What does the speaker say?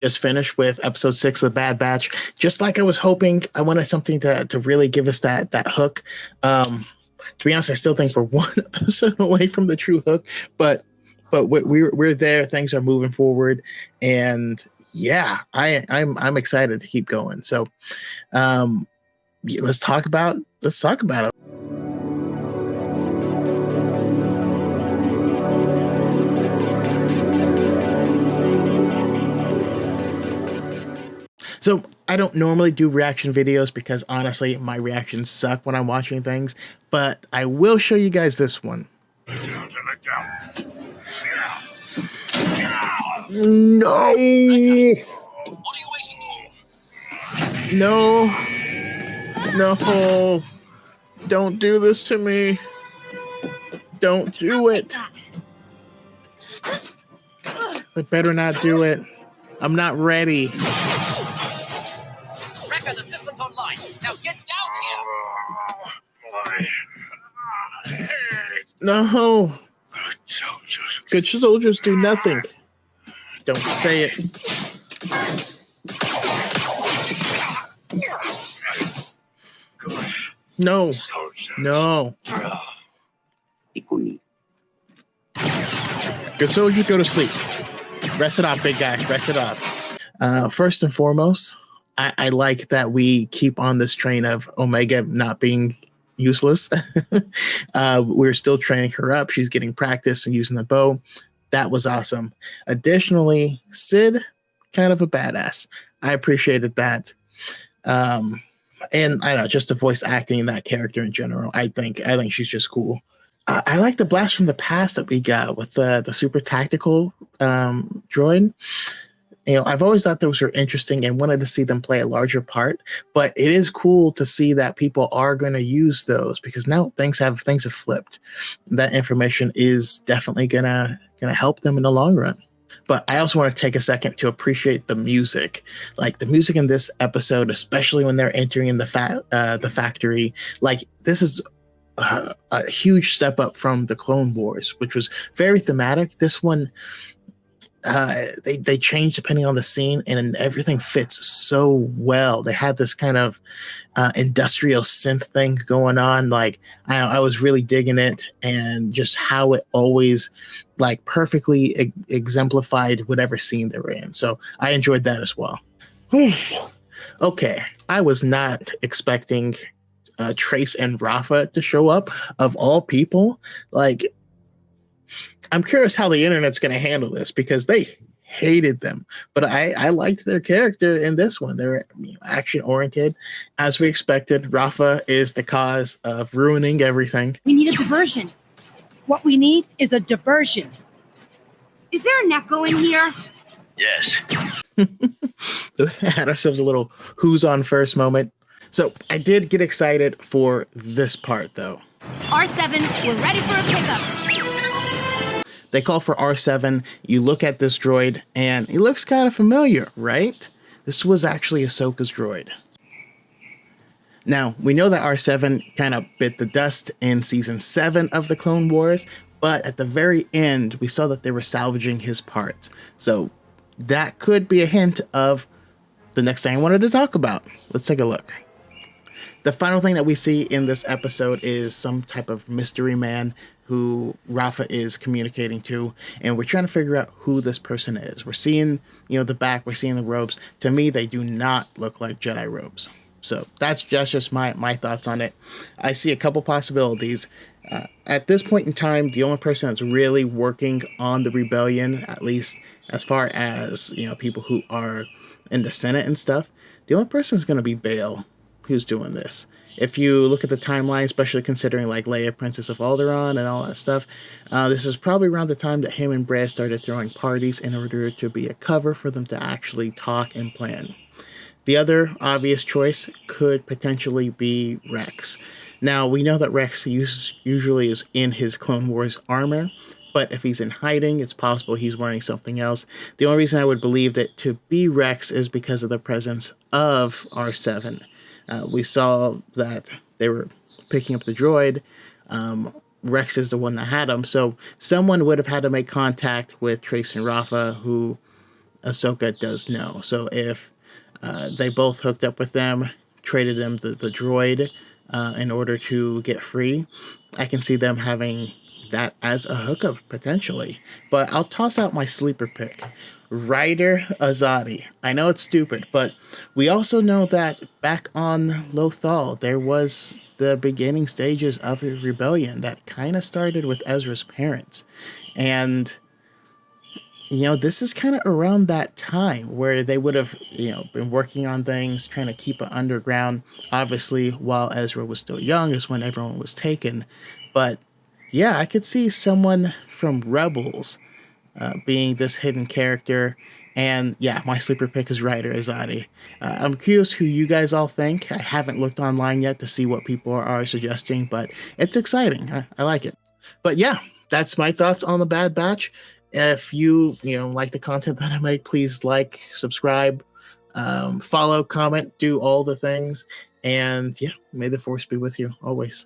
Just finished with episode 6 of the Bad Batch. Just like I was hoping, I wanted something to really give us that hook. To be honest, I still think we're one episode away from the true hook, but we're there. Things are moving forward, and yeah, I'm excited to keep going. So, let's talk about it. So I don't normally do reaction videos because honestly, my reactions suck when I'm watching things, but I will show you guys this one. No. No. No. Don't do this to me. Don't do it. I better not do it. I'm not ready. Wrecker, the system's online. Now get down here. No. Good soldiers do nothing. Don't say it. No. No. Good soldiers, go to sleep. Rest it off, big guy. Rest it off. First and foremost, I like that we keep on this train of Omega not being useless. We're still training her up. She's getting practice and using the bow. That was awesome. Additionally, Sid, kind of a badass. I appreciated that. And I don't know, just the voice acting in that character in general. I think she's just cool. I like the blast from the past that we got with the super tactical droid. You know, I've always thought those were interesting and wanted to see them play a larger part. But it is cool to see that people are going to use those because now things have flipped. That information is definitely gonna help them in the long run. But I also want to take a second to appreciate the music. Like the music in this episode, especially when they're entering in the factory. Like this is a huge step up from the Clone Wars, which was very thematic. This one, they changed depending on the scene, and everything fits so well. They had this kind of industrial synth thing going on. Like I was really digging it, and just how it always like perfectly exemplified whatever scene they were in. So I enjoyed that as well. Okay, I was not expecting Trace and Rafa to show up, of all people. Like, I'm curious how the internet's going to handle this because they hated them, but I liked their character in this one. They're action oriented, as we expected. Rafa is the cause of ruining everything. We need a diversion. What we need is a diversion. Is there an echo in here? Yes. Had ourselves a little who's on first moment. So I did get excited for this part, though. R7, we're ready for a pickup. They call for R7. You look at this droid, and he looks kind of familiar, right? This was actually Ahsoka's droid. Now, we know that R7 kind of bit the dust in Season 7 of the Clone Wars, but at the very end, we saw that they were salvaging his parts. So that could be a hint of the next thing I wanted to talk about. Let's take a look. The final thing that we see in this episode is some type of mystery man who Rafa is communicating to, and we're trying to figure out who this person is. We're seeing, the back, we're seeing the robes. To me, they do not look like Jedi robes. So that's just my thoughts on it. I see a couple possibilities. At this point in time, the only person that's really working on the rebellion, at least as far as, people who are in the Senate and stuff, the only person is going to be Bail who's doing this. If you look at the timeline, especially considering like Leia, Princess of Alderaan and all that stuff, this is probably around the time that him and Brad started throwing parties in order to be a cover for them to actually talk and plan. The other obvious choice could potentially be Rex. Now, we know that Rex usually is in his Clone Wars armor, but if he's in hiding, it's possible he's wearing something else. The only reason I would believe that to be Rex is because of the presence of R7. We saw that they were picking up the droid. Rex is the one that had him. So someone would have had to make contact with Trace and Rafa, who Ahsoka does know. So if they both hooked up with them, traded them the droid in order to get free, I can see them having that as a hookup potentially. But I'll toss out my sleeper pick, Ryder Azadi. I know it's stupid, but we also know that back on Lothal, there was the beginning stages of a rebellion that kind of started with Ezra's parents. And this is kind of around that time where they would have, been working on things, trying to keep it underground. Obviously, while Ezra was still young, is when everyone was taken. But yeah, I could see someone from Rebels being this hidden character. And yeah, my sleeper pick is Ryder Azadi. I'm curious who you guys all think. I haven't looked online yet to see what people are suggesting, but it's exciting. I like it. But yeah, that's my thoughts on the Bad Batch. If you like the content that I make, please like, subscribe, follow, comment, do all the things. And yeah, may the force be with you always.